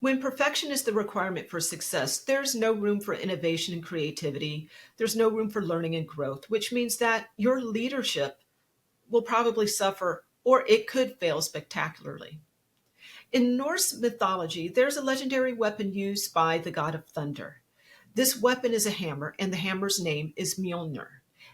When perfection is the requirement for success, there's no room for innovation and creativity. There's no room for learning and growth, which means that your leadership will probably suffer or it could fail spectacularly. In Norse mythology, there's a legendary weapon used by the god of thunder. This weapon is a hammer, and the hammer's name is Mjolnir.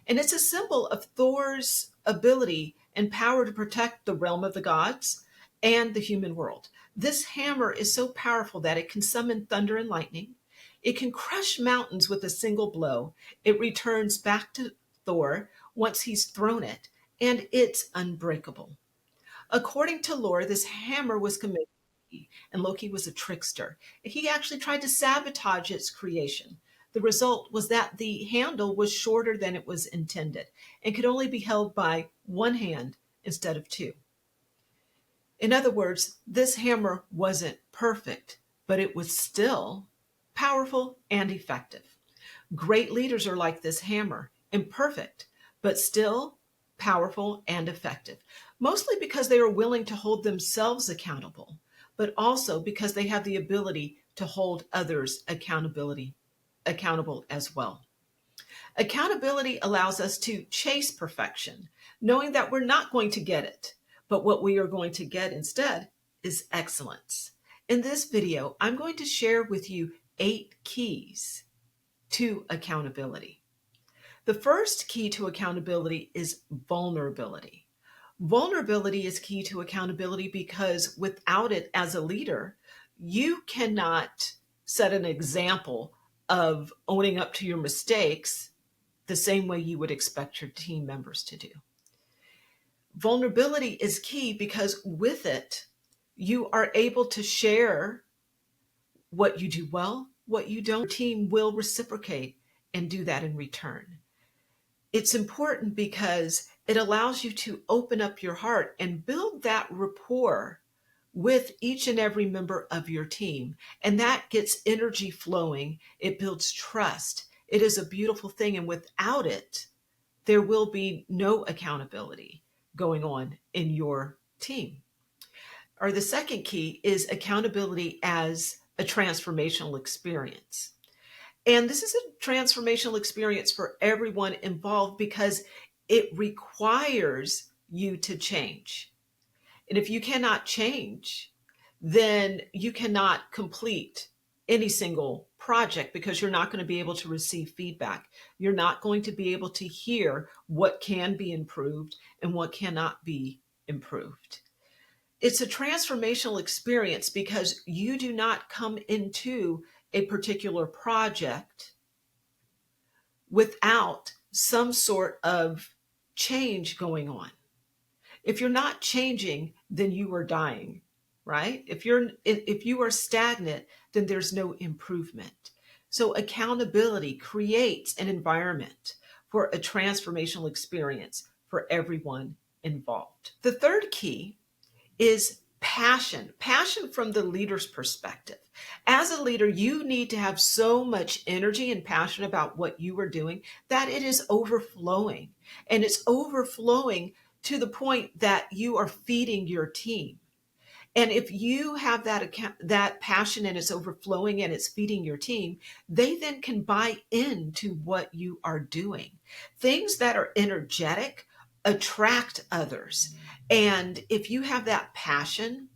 And it's a symbol of Thor's ability and power to protect the realm of the gods and the human world. This hammer is so powerful that it can summon thunder and lightning. It can crush mountains with a single blow. It returns back to Thor once he's thrown it, and it's unbreakable. According to lore, this hammer was commissioned by Loki, and Loki was a trickster. He actually tried to sabotage its creation. The result was that the handle was shorter than it was intended and could only be held by one hand instead of two. In other words, this hammer wasn't perfect, but it was still powerful and effective. Great leaders are like this hammer, imperfect, but still powerful and effective, mostly because they are willing to hold themselves accountable, but also because they have the ability to hold others accountable as well. Accountability allows us to chase perfection, knowing that we're not going to get it, but what we are going to get instead is excellence. In this video, I'm going to share with you 8 keys to accountability. The first key to accountability is vulnerability. Vulnerability is key to accountability because without it as a leader, you cannot set an example of owning up to your mistakes the same way you would expect your team members to do. Vulnerability is key because with it, you are able to share what you do well, what you don't. Your team will reciprocate and do that in return. It's important because it allows you to open up your heart and build that rapport with each and every member of your team. And that gets energy flowing. It builds trust. It is a beautiful thing. And without it, there will be no accountability going on in your team. Or the second key is accountability as a transformational experience. And this is a transformational experience for everyone involved because it requires you to change. And if you cannot change, then you cannot complete any single project because you're not going to be able to receive feedback. You're not going to be able to hear what can be improved and what cannot be improved. It's a transformational experience because you do not come into a particular project without some sort of change going on. If you're not changing, then you are dying, right? If you are stagnant, then there's no improvement. So accountability creates an environment for a transformational experience for everyone involved. The third key is passion from the leader's perspective. As a leader, you need to have so much energy and passion about what you are doing that it is overflowing. And it's overflowing to the point that you are feeding your team. And if you have that passion and it's overflowing and it's feeding your team, they then can buy into what you are doing. Things that are energetic attract others. And if you have that passion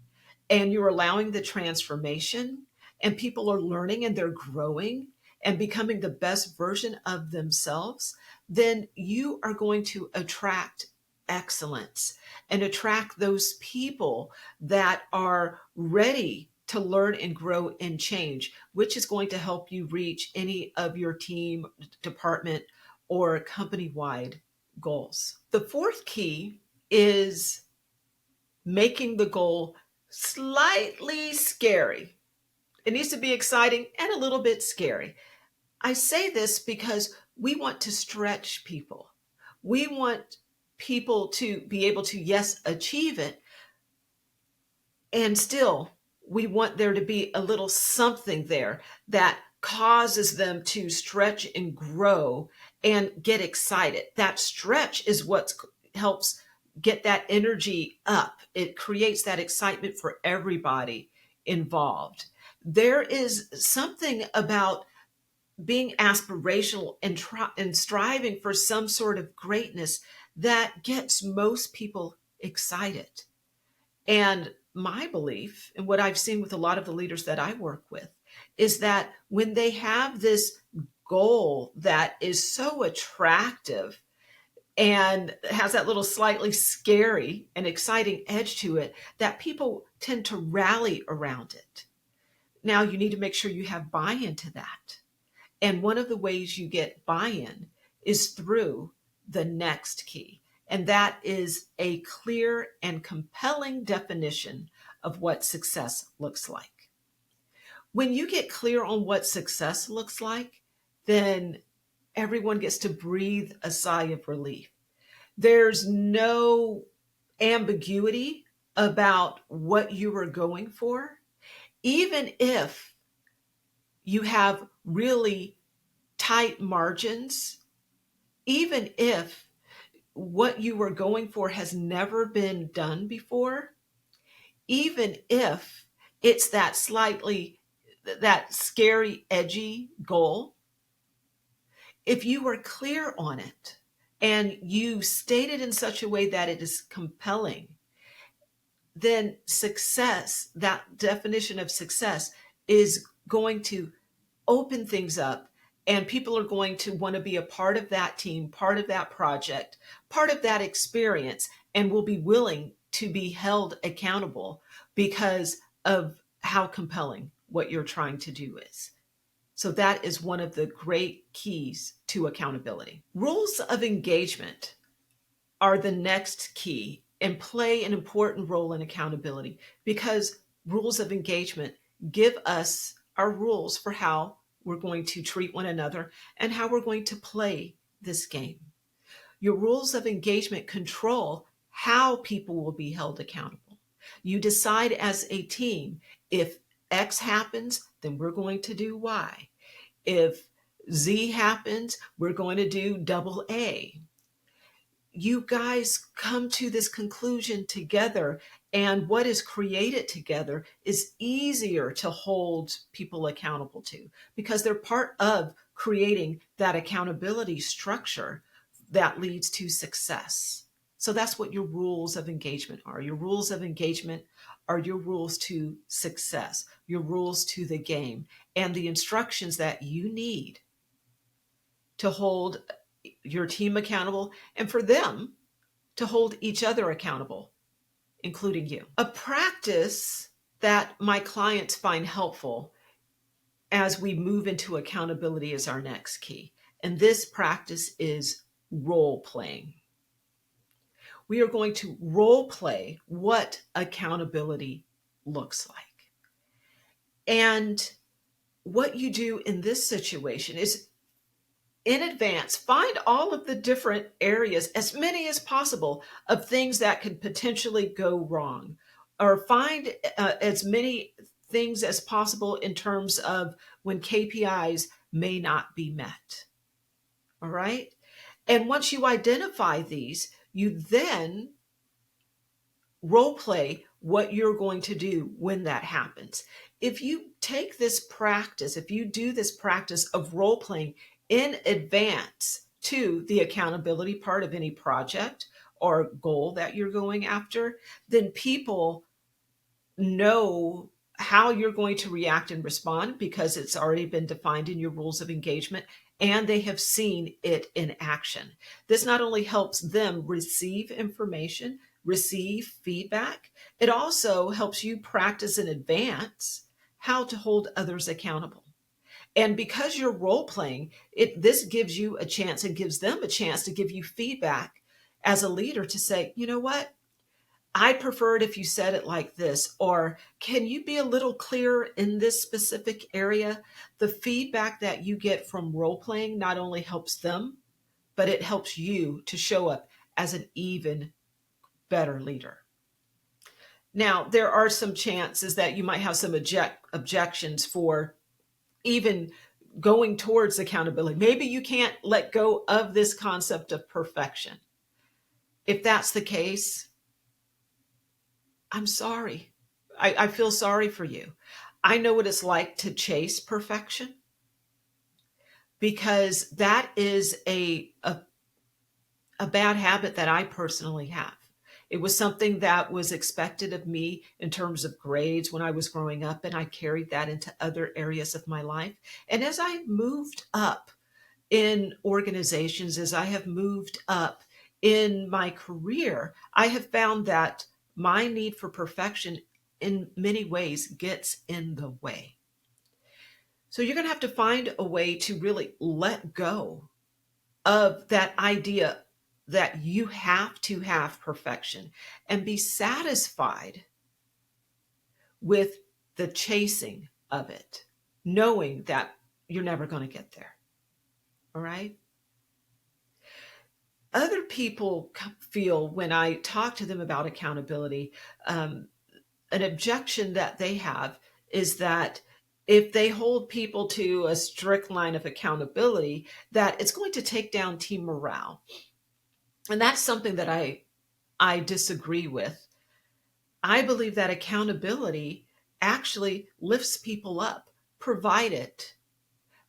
and you're allowing the transformation and people are learning and they're growing and becoming the best version of themselves, then you are going to attract excellence and attract those people that are ready to learn and grow and change, which is going to help you reach any of your team, department, or company-wide goals. The fourth key is making the goal slightly scary. It needs to be exciting and a little bit scary. I say this because we want to stretch people. We want people to be able to, yes, achieve it. And still, we want there to be a little something there that causes them to stretch and grow and get excited. That stretch is what helps get that energy up. It creates that excitement for everybody involved. There is something about being aspirational and striving for some sort of greatness that gets most people excited. And my belief, and what I've seen with a lot of the leaders that I work with, is that when they have this goal that is so attractive and has that little slightly scary and exciting edge to it, that people tend to rally around it. Now, you need to make sure you have buy-in to that. And one of the ways you get buy-in is through the next key. And that is a clear and compelling definition of what success looks like. When you get clear on what success looks like, then everyone gets to breathe a sigh of relief. There's no ambiguity about what you are going for, even if you have really tight margins, even if what you are going for has never been done before, even if it's that scary, edgy goal, if you are clear on it and you state it in such a way that it is compelling, then success, that definition of success, is going to open things up, and people are going to want to be a part of that team, part of that project, part of that experience, and will be willing to be held accountable because of how compelling what you're trying to do is. So that is one of the great keys to accountability. Rules of engagement are the next key and play an important role in accountability, because rules of engagement give us our rules for how we're going to treat one another and how we're going to play this game. Your rules of engagement control how people will be held accountable. You decide as a team, if X happens, then we're going to do Y. If Z happens, we're going to do double A. You guys come to this conclusion together, and what is created together is easier to hold people accountable to, because they're part of creating that accountability structure that leads to success. So that's what your rules of engagement are. Your rules of engagement are your rules to success, your rules to the game, and the instructions that you need to hold your team accountable and for them to hold each other accountable, including you. A practice that my clients find helpful as we move into accountability is our next key. And this practice is role playing. We are going to role play what accountability looks like. And what you do in this situation is, in advance, find all of the different areas, as many as possible, of things that could potentially go wrong, or find as many things as possible in terms of when KPIs may not be met. All right. And once you identify these, you then role play what you're going to do when that happens. If you take this practice, if you do this practice of role playing in advance to the accountability part of any project or goal that you're going after, then people know how you're going to react and respond, because it's already been defined in your rules of engagement and they have seen it in action. This not only helps them receive information, receive feedback, it also helps you practice in advance how to hold others accountable. And because you're role playing, this gives you a chance and gives them a chance to give you feedback as a leader, to say, you know what? I prefer it if you said it like this, or can you be a little clearer in this specific area? The feedback that you get from role playing not only helps them, but it helps you to show up as an even better leader. Now, there are some chances that you might have some objections for even going towards accountability. Maybe you can't let go of this concept of perfection. If that's the case, I'm sorry. I feel sorry for you. I know what it's like to chase perfection, because that is a bad habit that I personally have. It was something that was expected of me in terms of grades when I was growing up, and I carried that into other areas of my life. And as I moved up in organizations, as I have moved up in my career, I have found that my need for perfection in many ways gets in the way. So you're going to have to find a way to really let go of that idea that you have to have perfection and be satisfied with the chasing of it, knowing that you're never going to get there. All right. Other people feel, when I talk to them about accountability, an objection that they have is that if they hold people to a strict line of accountability, that it's going to take down team morale. And that's something that I disagree with. I believe that accountability actually lifts people up, provided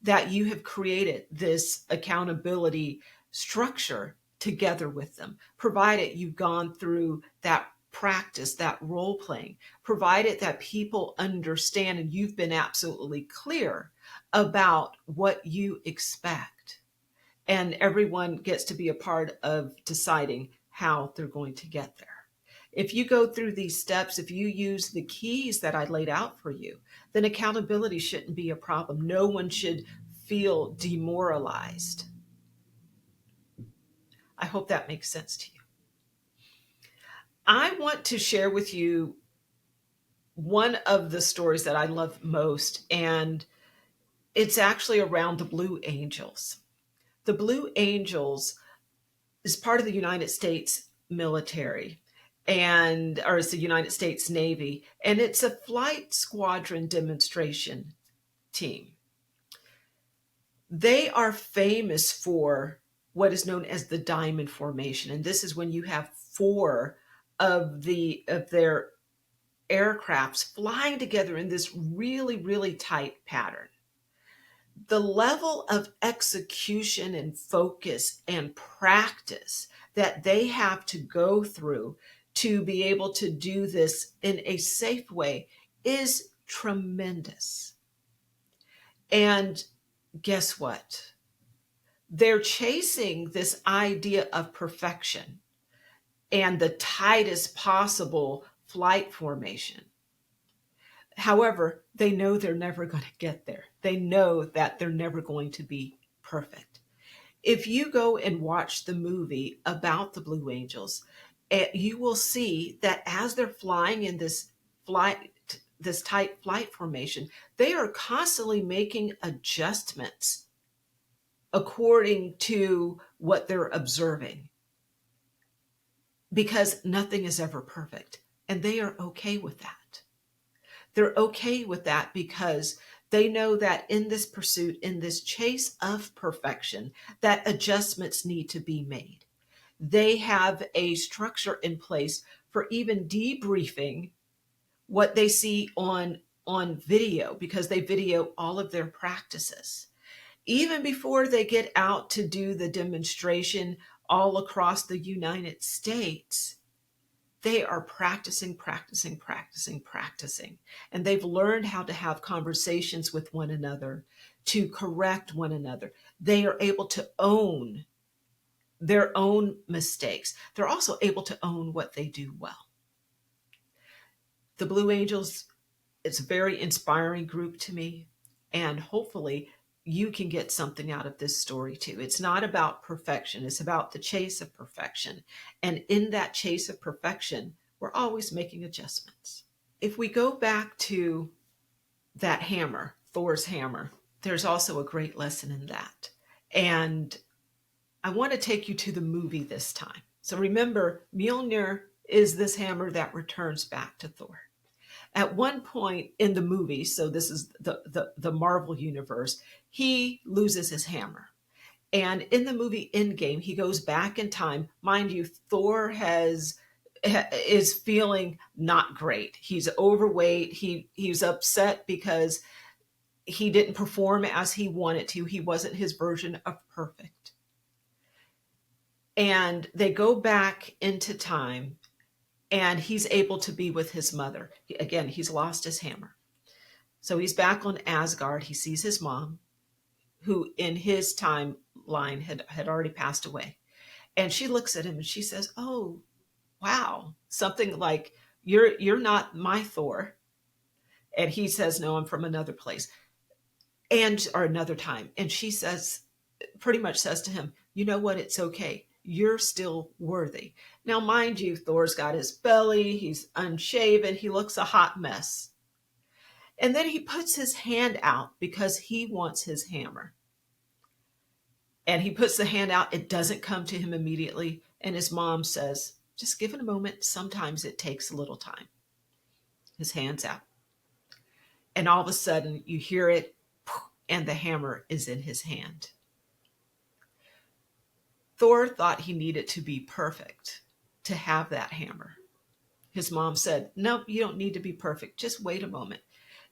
that you have created this accountability structure together with them, provided you've gone through that practice, that role playing, provided that people understand and you've been absolutely clear about what you expect. And everyone gets to be a part of deciding how they're going to get there. If you go through these steps, if you use the keys that I laid out for you, then accountability shouldn't be a problem. No one should feel demoralized. I hope that makes sense to you. I want to share with you one of the stories that I love most, and it's actually around the Blue Angels. The Blue Angels is part of the United States military, or it's the United States Navy, and it's a flight squadron demonstration team. They are famous for what is known as the diamond formation, and this is when you have four of their aircrafts flying together in this really, really tight pattern. The level of execution and focus and practice that they have to go through to be able to do this in a safe way is tremendous. And guess what? They're chasing this idea of perfection and the tightest possible flight formation. However, they know they're never going to get there. They know that they're never going to be perfect. If you go and watch the movie about the Blue Angels, you will see that as they're flying in this tight flight formation, they are constantly making adjustments according to what they're observing, because nothing is ever perfect, and they are okay with that. They're okay with that because they know that in this pursuit, in this chase of perfection, that adjustments need to be made. They have a structure in place for even debriefing what they see on video, because they video all of their practices. Even before they get out to do the demonstration all across the United States, they are practicing. And they've learned how to have conversations with one another, to correct one another. They are able to own their own mistakes. They're also able to own what they do well. The Blue Angels, it's a very inspiring group to me. And hopefully you can get something out of this story too. It's not about perfection. It's about the chase of perfection. And in that chase of perfection, we're always making adjustments. If we go back to that hammer, Thor's hammer, there's also a great lesson in that. And I want to take you to the movie this time. So remember, Mjolnir is this hammer that returns back to Thor. At one point in the movie, so this is the Marvel universe, he loses his hammer. And in the movie Endgame, he goes back in time. Mind you, Thor has is feeling not great. He's overweight. He's upset because he didn't perform as he wanted to. He wasn't his version of perfect. And they go back into time, and he's able to be with his mother. Again, he's lost his hammer. So he's back on Asgard. He sees his mom, who in his timeline had already passed away. And she looks at him and she says, "Oh, wow." Something like, you're not my Thor. And he says, "No, I'm from another place." And or another time. And she says, pretty much says to him, "You know what? It's okay. You're still worthy." Now, mind you, Thor's got his belly, he's unshaven, he looks a hot mess. And then he puts his hand out because he wants his hammer. And he puts the hand out. It doesn't come to him immediately. And his mom says, "Just give it a moment. Sometimes it takes a little time." His hand's out. And all of a sudden you hear it, and the hammer is in his hand. Thor thought he needed to be perfect to have that hammer. His mom said, "Nope, you don't need to be perfect. Just wait a moment."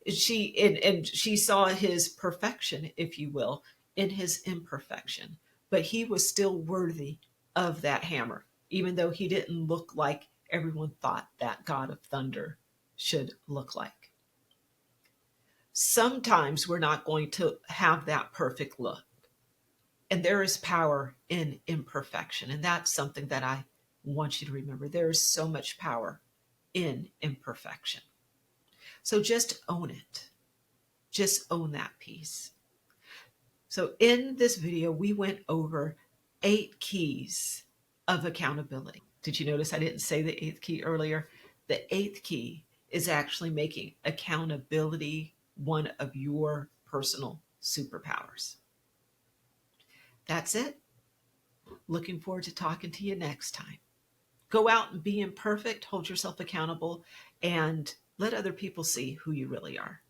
And she saw his perfection, if you will, in his imperfection. But he was still worthy of that hammer, even though he didn't look like everyone thought that god of thunder should look like. Sometimes we're not going to have that perfect look. And there is power in imperfection. And that's something that I want you to remember. There is so much power in imperfection. So just own it. Just own that piece. So in this video, we went over 8 keys of accountability. Did you notice I didn't say the 8th key earlier? The 8th key is actually making accountability one of your personal superpowers. That's it. Looking forward to talking to you next time. Go out and be imperfect, hold yourself accountable, and let other people see who you really are.